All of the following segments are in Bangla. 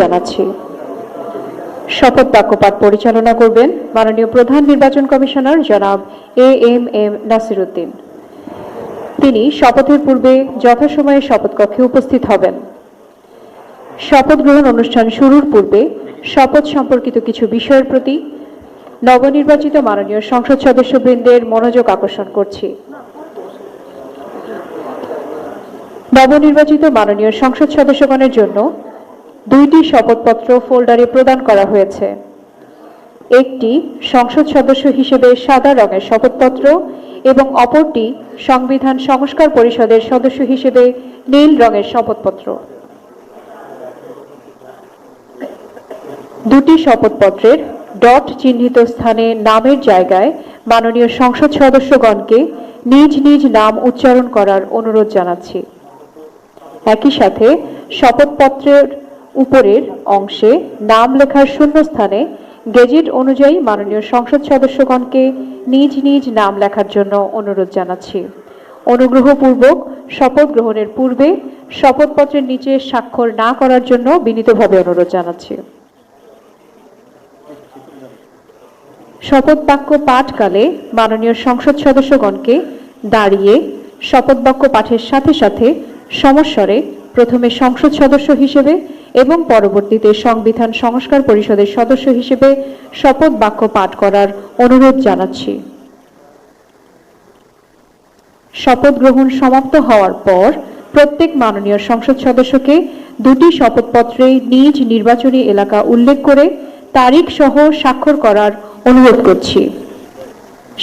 জানাচ্ছি। শপথ বাক্য পাঠ পরিচালনা করবেন মাননীয় প্রধান নির্বাচন কমিশনার জনাব এএমএম নাসির উদ্দিন। তিনি শপথের পূর্বে যথাসময়ে শপথ কক্ষে উপস্থিত হবেন। শপথ গ্রহণ অনুষ্ঠান শুরুর পূর্বে শপথ সম্পর্কিত কিছু বিষয়ের প্রতি নবনির্বাচিত মাননীয় সংসদ সদস্যবৃন্দের মনোযোগ আকর্ষণ করছি। নবনির্বাচিত মাননীয় সংসদ সদস্যগণের জন্য দুইটি শপথপত্র ফোল্ডারে প্রদান করা হয়েছে। একটি সংসদ সদস্য হিসেবে সাদা রঙের শপথপত্র এবং অপরটি সংবিধান সংস্কার পরিষদের সদস্য হিসেবে নীল রঙের শপথপত্র। দুটি শপথপত্রের ডট চিহ্নিত স্থানে নামের জায়গায় মাননীয় সংসদ সদস্যগণকে নিজ নিজ নাম উচ্চারণ করার অনুরোধ জানাচ্ছি। একই সাথে শপথপত্রের উপরের অংশে নাম লেখার শূন্যস্থানে গেজেট অনুযায়ী মাননীয় সংসদ সদস্যগণকে নিজ নিজ নাম লেখার জন্য অনুরোধ জানাচ্ছি। অনুগ্রহপূর্বক শপথ গ্রহণের পূর্বে শপথপত্রের নিচে স্বাক্ষর না করার জন্য বিনীতভাবে অনুরোধ জানাচ্ছি। শপথ বাক্য পাঠকালে মাননীয় সংসদ সদস্যগণকে দাঁড়িয়ে শপথ বাক্য পাঠের সাথে সাথে সমস্বরে প্রথমে সংসদ সদস্য হিসেবে এবং পরবর্তীতে সংবিধান সংস্কার পরিষদের সদস্য হিসেবে শপথ বাক্য পাঠ করার অনুরোধ জানাচ্ছি। শপথ গ্রহণ সমাপ্ত হওয়ার পর প্রত্যেক মাননীয় সংসদ সদস্যকে দুটি শপথপত্রে নিজ নির্বাচনী এলাকা উল্লেখ করে তারিখ সহ স্বাক্ষর করার অনুরোধ করছি।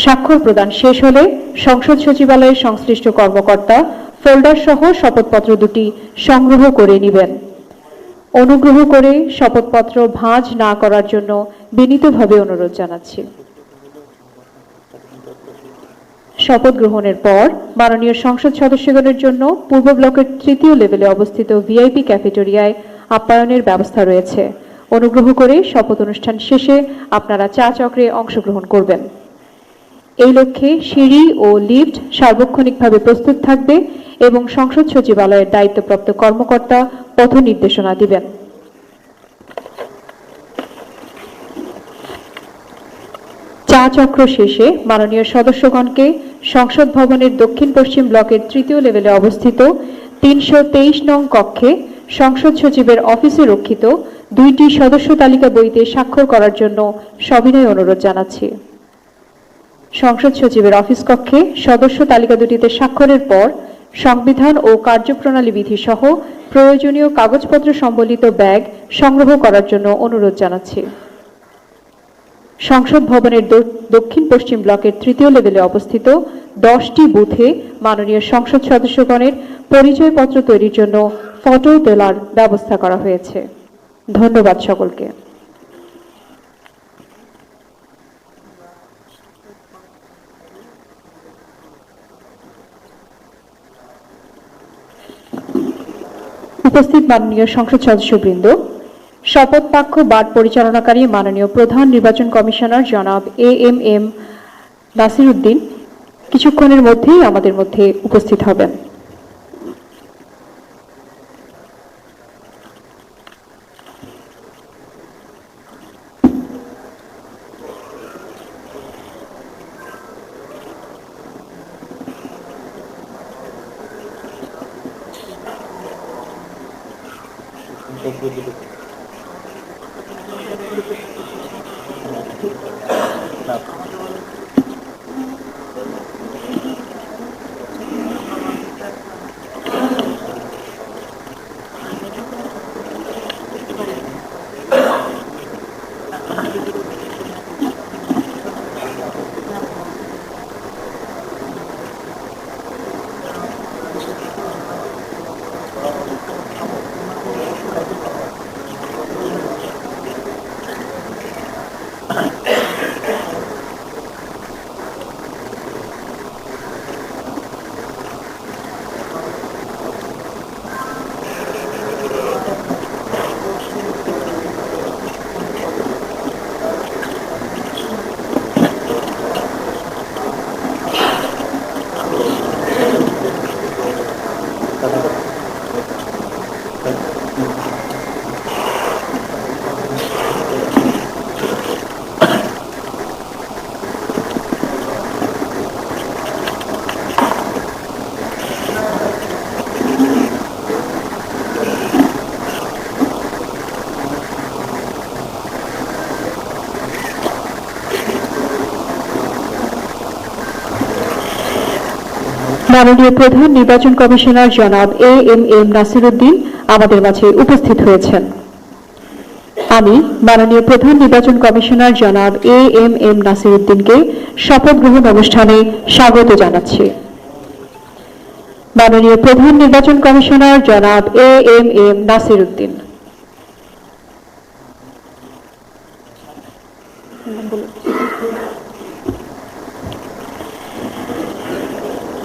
স্বাক্ষর প্রদান শেষ হলে সংসদ সচিবালয়ের সংশ্লিষ্ট কর্মকর্তা ফোল্ডার সহ শপথপত্র দুটি সংগ্রহ করে নেবেন। অনুগ্রহ করে শপথপত্র ভাঁজ না করার জন্য বিনীতভাবে অনুরোধ জানাচ্ছি। শপথ গ্রহণের পর মাননীয় সংসদ সদস্যগণের জন্য পূর্ব ব্লকের তৃতীয় লেভেলে অবস্থিত ভিআইপি ক্যাফেটেরিয়ায় আপ্যায়নের ব্যবস্থা রয়েছে। অনুগ্রহ করে শপথ অনুষ্ঠান শেষে আপনারা চা চক্রে অংশগ্রহণ করবেন। এই লক্ষ্যে সিঁড়ি ও লিফট সার্বক্ষণিকভাবে প্রস্তুত থাকবে এবং সংসদ সচিবালয়ের দায়িত্বপ্রাপ্ত কর্মকর্তা পথ নির্দেশনা দিবেন। চা চক্র শেষে মাননীয় সদস্যগণকে সংসদ ভবনের দক্ষিণ পশ্চিম ব্লকের তৃতীয় লেভেলে অবস্থিত ৩২৩ নং কক্ষে সংসদ সচিবের অফিসে রক্ষিত দুইটি সদস্য তালিকা বইতে স্বাক্ষর করার জন্য সবিনয় অনুরোধ জানাচ্ছি। সংসদ সচিবের অফিস কক্ষে সদস্য তালিকা দুটিতে স্বাক্ষরের পর সংবিধান ও কার্যপ্রণালী বিধি সহ প্রয়োজনীয় কাগজপত্র সম্বলিত ব্যাগ সংগ্রহ করার জন্য অনুরোধ জানাচ্ছি। সংসদ ভবনের দক্ষিণ পশ্চিম ব্লকের তৃতীয় লেভেলে অবস্থিত 10টি বুথে মাননীয় সংসদ সদস্যগণের পরিচয়পত্র তৈরির জন্য ফটো তোলার ব্যবস্থা করা হয়েছে। ধন্যবাদ সকলকে। উপস্থিত মাননীয় সংসদ সদস্যবৃন্দ, শপথ বাক্য পাঠ পরিচালনাকারী মাননীয় প্রধান নির্বাচন কমিশনার জনাব এএমএম নাসির উদ্দিন কিছুক্ষণের মধ্যেই আমাদের মধ্যে উপস্থিত হবেন। মাননীয় প্রধান নির্বাচন কমিশনার জনাব এম নাসিরউদ্দিন আমাদের মাঝে উপস্থিত হয়েছেন। আমি মাননীয় প্রধান নির্বাচন কমিশনার জনাব এম নাসিরউদ্দিনকে শপথ গ্রহণ অনুষ্ঠানে স্বাগত জানাচ্ছি। মাননীয় প্রধান নির্বাচন কমিশনার জনাব এম নাসিরউদ্দিন।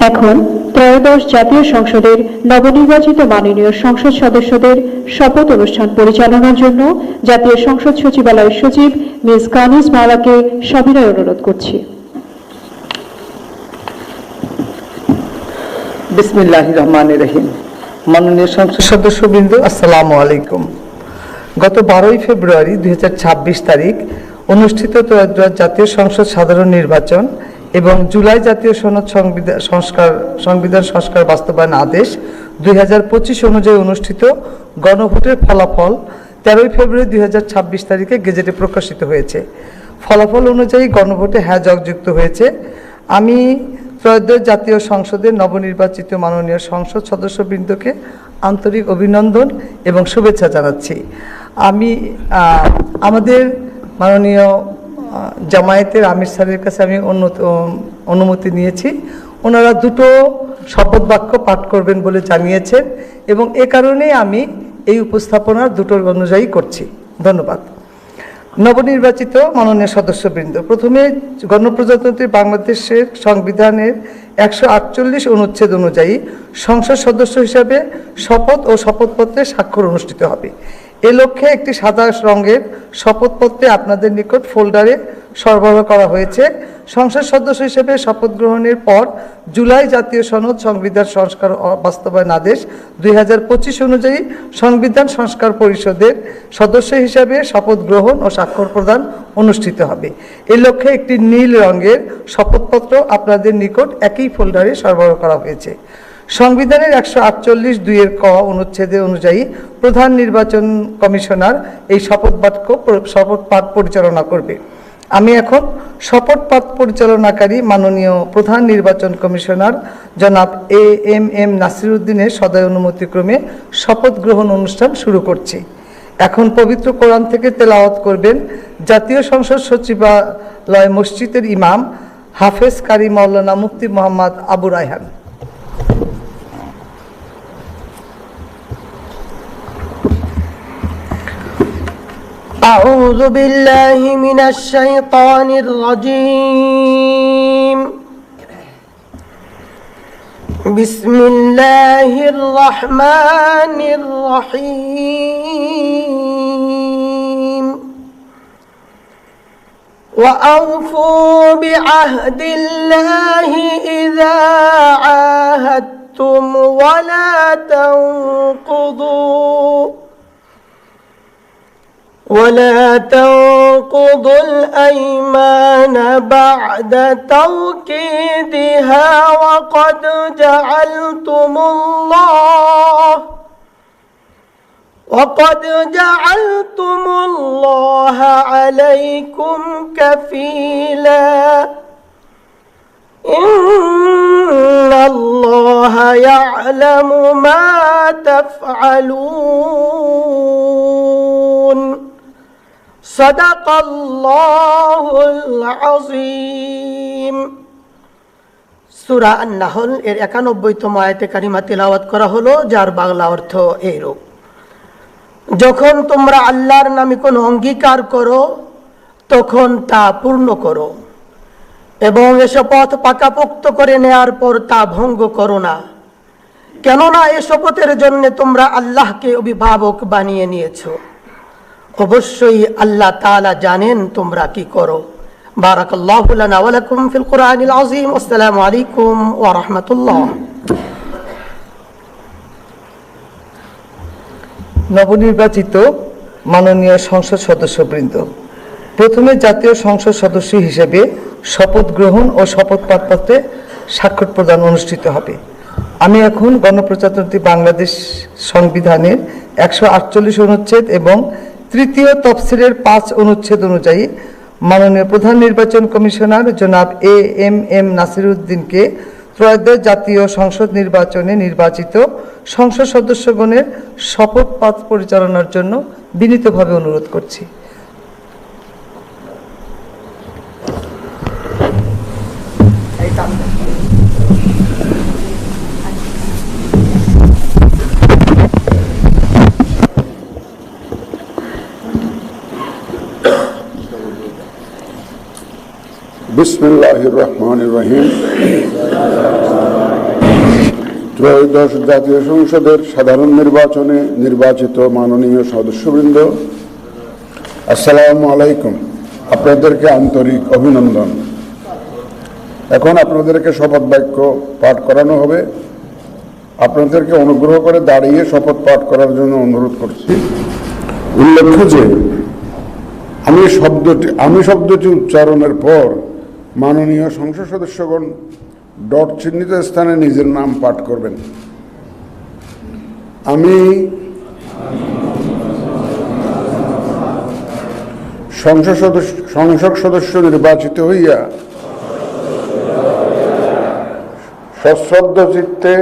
এখন ত্রয়োদশ জাতীয় সংসদের নবনির্বাচিত মাননীয় সংসদ সদস্যদের শপথ অনুষ্ঠান পরিচালনার জন্য জাতীয় সংসদ সচিবালয়ের সচিব মিস কানিজ মাওলাকে সবিনয় অনুরোধ করছি। বিসমিল্লাহির রহমানির রহিম। মাননীয় সংসদ সদস্যবৃন্দ, আসসালামু আলাইকুম। গত 12 ফেব্রুয়ারি 2026 তারিখ অনুষ্ঠিত ত্রয়োদশ জাতীয় সংসদ সাধারণ নির্বাচন এবং জুলাই জাতীয় সনদ সংবিধান সংস্কার বাস্তবায়ন আদেশ 2025 অনুযায়ী অনুষ্ঠিত গণভোটের ফলাফল 13 ফেব্রুয়ারি 2026 তারিখে গেজেটে প্রকাশিত হয়েছে। ফলাফল অনুযায়ী গণভোটে হ্যাঁ যুক্ত হয়েছে। আমি ত্রয়োদশ জাতীয় সংসদের নবনির্বাচিত মাননীয় সংসদ সদস্যবৃন্দকে আন্তরিক অভিনন্দন এবং শুভেচ্ছা জানাচ্ছি। আমি আমাদের মাননীয় জামায়াতের আমির স্যারের কাছে আমি অনুমতি নিয়েছি। ওনারা দুটো শপথ বাক্য পাঠ করবেন বলে জানিয়েছেন এবং এ কারণেই আমি এই উপস্থাপনার দুটোর অনুযায়ী করছি। ধন্যবাদ। নবনির্বাচিত মাননীয় সদস্যবৃন্দ, প্রথমে গণপ্রজাতন্ত্রী বাংলাদেশের সংবিধানের 148 অনুচ্ছেদ অনুযায়ী সংসদ সদস্য হিসাবে শপথ ও শপথপত্রে স্বাক্ষর অনুষ্ঠিত হবে। এ লক্ষ্যে একটি সাদা রঙের শপথপত্রে আপনাদের নিকট ফোল্ডারে সরবরাহ করা হয়েছে। সংসদ সদস্য হিসেবে শপথ গ্রহণের পর জুলাই জাতীয় সনদ সংবিধান সংস্কার বাস্তবায়ন আদেশ 2025 অনুযায়ী সংবিধান সংস্কার পরিষদের সদস্য হিসাবে শপথ গ্রহণ ও স্বাক্ষর প্রদান অনুষ্ঠিত হবে। এ লক্ষ্যে একটি নীল রঙের শপথপত্র আপনাদের নিকট একই ফোল্ডারে সরবরাহ করা হয়েছে। সংবিধানের 148(2) ক অনুচ্ছেদের অনুযায়ী প্রধান নির্বাচন কমিশনার এই শপথ পাঠ পরিচালনা করবে। আমি এখন শপথ পাঠ পরিচালনাকারী মাননীয় প্রধান নির্বাচন কমিশনার জনাব এম নাসিরউদ্দিনের সদয় অনুমতিক্রমে শপথ গ্রহণ অনুষ্ঠান শুরু করছি। এখন পবিত্র কোরআন থেকে তেলাওয়াত করবেন জাতীয় সংসদ সচিবালয় মসজিদের ইমাম হাফেজ কারি মাওলানা মুফতি মোহাম্মদ আবু রায়হান। أعوذ بالله من الشيطان الرجيم. بسم الله الرحمن الرحيم. وأوفوا بعهد الله إذا عاهدتم ولا تنقضوا الأيمان بعد توكيدها وقد جعلتم الله عليكم كفيلا إن الله يعلم ما تفعلون. صدق الله العظيم. সূরা আন-নাহল এর 91তম আয়াতে কারিমা তেলাওয়াত করা হলো, যার বাংলা অর্থ এইরূপ: যখন তোমরা আল্লাহর নামে কোনো অঙ্গীকার করো তখন তা পূর্ণ করো এবং এ শপথ পাকাপোক্ত করে নেয়ার পর তা ভঙ্গ করো না, কেননা এ শপথের জন্য তোমরা আল্লাহকে অভিভাবক বানিয়ে নিয়েছো। অবশ্যই আল্লাহ তাআলা জানেন তোমরা কি করো। বারাকাল্লাহু লানা ওয়া লাকুম ফিল কুরআনিল আযীম। আসসালামু আলাইকুম ওয়া রাহমাতুল্লাহ। নবনির্বাচিত মাননীয় সংসদ সদস্যবৃন্দ, প্রথমে জাতীয় সংসদ সদস্য হিসেবে শপথ গ্রহণ ও শপথ পাঠপত্রে স্বাক্ষর প্রদান অনুষ্ঠিত হবে। আমি এখন গণপ্রজাতন্ত্রী বাংলাদেশ সংবিধানের 148 অনুচ্ছেদ এবং তৃতীয় তফসিলের 5 অনুচ্ছেদ অনুযায়ী মাননীয় প্রধান নির্বাচন কমিশনার জনাব এম নাসিরউদ্দিনকে ত্রয়োদশ জাতীয় সংসদ নির্বাচনে নির্বাচিত সংসদ সদস্যগণের শপথ পাঠ পরিচালনার জন্য বিনীতভাবে অনুরোধ করছি। বিসমিল্লাহির রহমানির রহিম। ত্রয়োদশ জাতীয় সংসদের সাধারণ নির্বাচনে নির্বাচিত মাননীয় সদস্যবৃন্দ, আসসালামু আলাইকুম। আপনাদেরকে আন্তরিক অভিনন্দন। এখন আপনাদেরকে শপথ বাক্য পাঠ করানো হবে। আপনাদেরকে অনুগ্রহ করে দাঁড়িয়ে শপথ পাঠ করার জন্য অনুরোধ করছি। উল্লেখ্য যে আমি শব্দটি উচ্চারণের পর মাননীয় সংসদ সদস্যগণ ডট চিহ্নিত স্থানে নিজের নাম পাঠ করবেন। আমি সংসদ সদস্য নির্বাচিত হইয়া সশ্রদ্ধ চিত্তে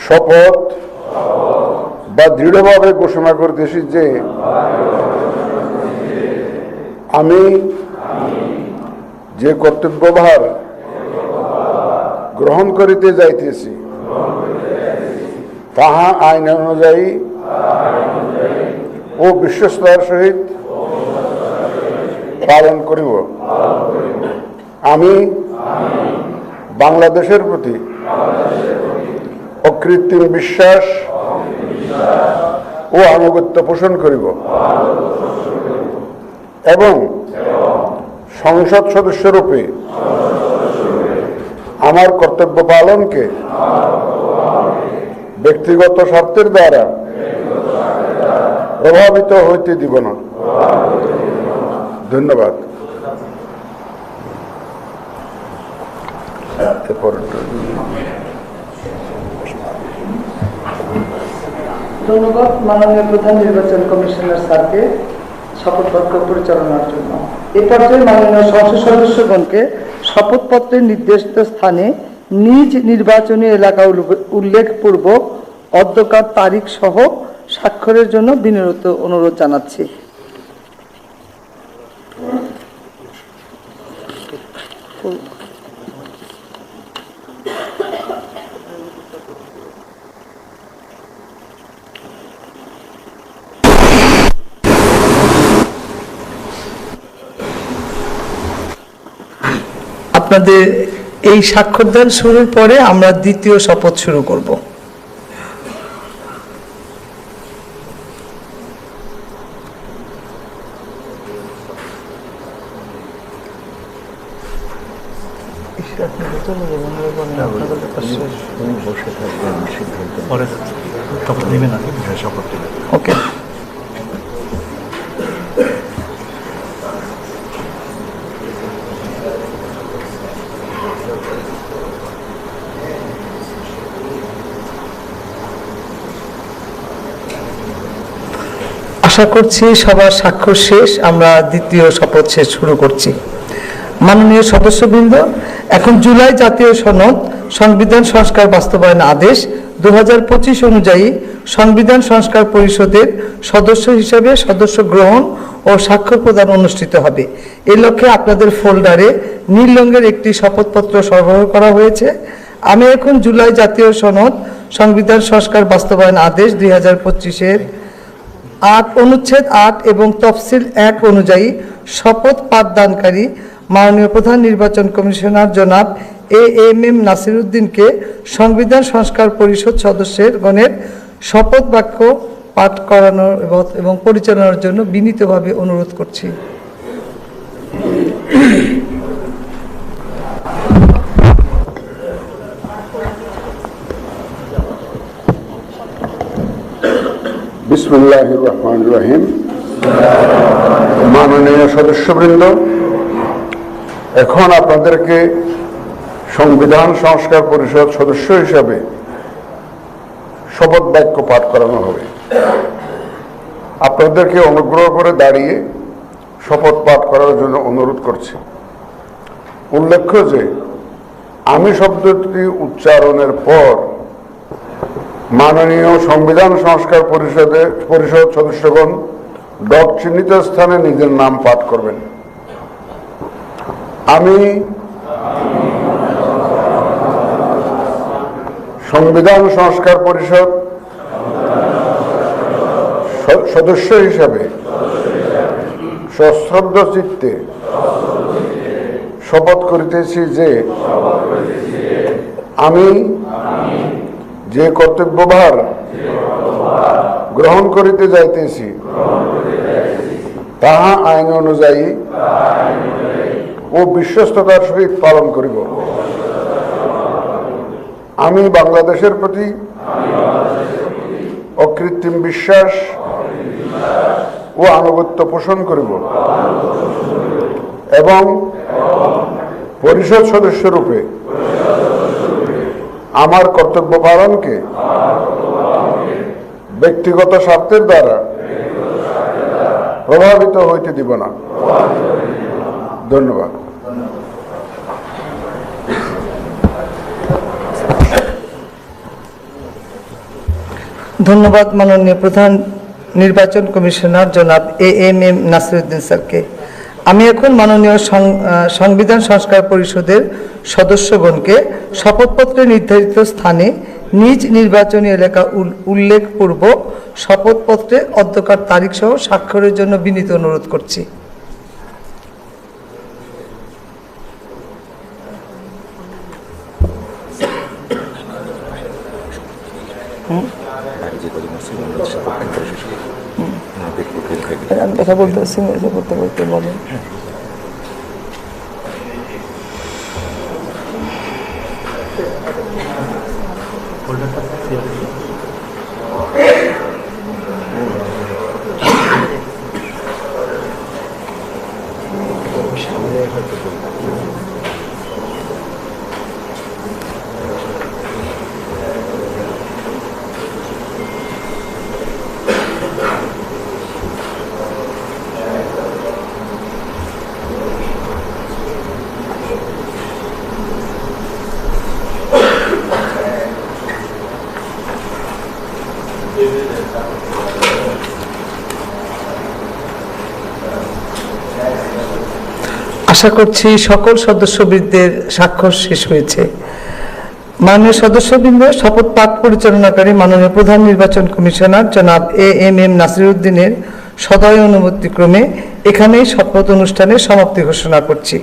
শপথ বা দৃঢ়ভাবে ঘোষণা করতেছি যে আমি যে কর্তব্যভার গ্রহণ করিতে যাইতেছি তাহা আইন অনুযায়ী ও বিশ্বস্তার সহিত পালন করিব। আমি বাংলাদেশের প্রতি অকৃত্রিম বিশ্বাস ও আনুগত্য পোষণ করিব এবং সংসদ সদস্যরূপে আমার কর্তব্য পালনকে ব্যক্তিগত স্বার্থের দ্বারা প্রভাবিত হইতে দিব না। ধন্যবাদ। ধন্যবাদ মাননীয় প্রধান নির্বাচন কমিশনার স্যারকে শপথ বাক্য পরিচালনার জন্য। এই পর্যায়ে মাননীয় সংসদ সদস্যগণকে শপথপত্রের নির্দিষ্ট স্থানে নিজ নির্বাচনী এলাকা উল্লেখপূর্বক অধ্যকার তারিখ সহ স্বাক্ষরের জন্য বিনীত অনুরোধ জানাচ্ছি। আপনাদের এই স্বাক্ষরদান শুরুর পরে আমরা দ্বিতীয় শপথ শুরু করব। ওকে, আশা করছি সবার স্বাক্ষর শেষ। আমরা দ্বিতীয় শপথ শেষ শুরু করছি। মাননীয় সদস্যবৃন্দ, এখন জুলাই জাতীয় সনদ সংবিধান সংস্কার বাস্তবায়ন আদেশ 2025 অনুযায়ী সংবিধান সংস্কার পরিষদের সদস্য হিসেবে সদস্য গ্রহণ ও স্বাক্ষর প্রদান অনুষ্ঠিত হবে। এই লক্ষ্যে আপনাদের ফোল্ডারে নীল রঙের একটি শপথপত্র সরবরাহ করা হয়েছে। আমি এখন জুলাই জাতীয় সনদ সংবিধান সংস্কার বাস্তবায়ন আদেশ 2025-এর 8 অনুচ্ছেদ 8 এবং তফসিল 1 অনুযায়ী শপথ পাঠদানকারী মাননীয় প্রধান নির্বাচন কমিশনার জনাব AMM নাসির উদ্দিনকে সংবিধান সংস্কার পরিষদ সদস্যের গণের শপথ বাক্য পাঠ করানোর এবং পরিচালনার জন্য বিনীতভাবে অনুরোধ করছি। বিসমিল্লাহির রহমানির রহিম। মাননীয় সদস্যবৃন্দ, এখন আপনাদেরকে সংবিধান সংস্কার পরিষদ সদস্য হিসাবে শপথ বাক্য পাঠ করানো হবে। আপনাদেরকে অনুগ্রহ করে দাঁড়িয়ে শপথ পাঠ করার জন্য অনুরোধ করছি। উল্লেখ্য যে আমি শব্দটি উচ্চারণের পর মাননীয় সংবিধান সংস্কার পরিষদ সদস্যগণ ডট চিহ্নিত স্থানে নিজের নাম পাঠ করবেন। আমি সংবিধান সংস্কার পরিষদ সদস্য হিসাবে সশ্রদ্ধ চিত্তে শপথ করিতেছি যে আমি যে কর্তব্যভার গ্রহণ করিতে যাইতেছি তাহা আইন অনুযায়ী ও বিশ্বস্ততার সহিত পালন করিব। আমি বাংলাদেশের প্রতি অকৃত্রিম বিশ্বাস ও আনুগত্য পোষণ করিব এবং পরিষদ সদস্যরূপে আমার কর্তব্য পালনকে ব্যক্তিগত স্বার্থের দ্বারা প্রভাবিত হইতে দিব না। ধন্যবাদ। ধন্যবাদ মাননীয় প্রধান নির্বাচন কমিশনার জনাব AMM নাসিরউদ্দিন স্যারকে। আমি এখন মাননীয় সংবিধান সংস্কার পরিষদের সদস্যগণকে শপথপত্রে নির্ধারিত স্থানে নিজ নির্বাচনী এলাকা উল্লেখপূর্বক শপথপত্রে অধ্যকার তারিখ সহ স্বাক্ষরের জন্য বিনীত অনুরোধ করছি। কথা বলতেছি বলতে বলতে বলেন। আশা করছি সকল সদস্যবৃন্দের স্বাক্ষর শেষ হয়েছে। মাননীয় সদস্যবৃন্দ, শপথ পাঠ পরিচালনাকারী মাননীয় প্রধান নির্বাচন কমিশনার জনাব AMM নাসিরউদ্দিনের সদয় অনুমতিক্রমে এখানেই শপথ অনুষ্ঠানের সমাপ্তি ঘোষণা করছি।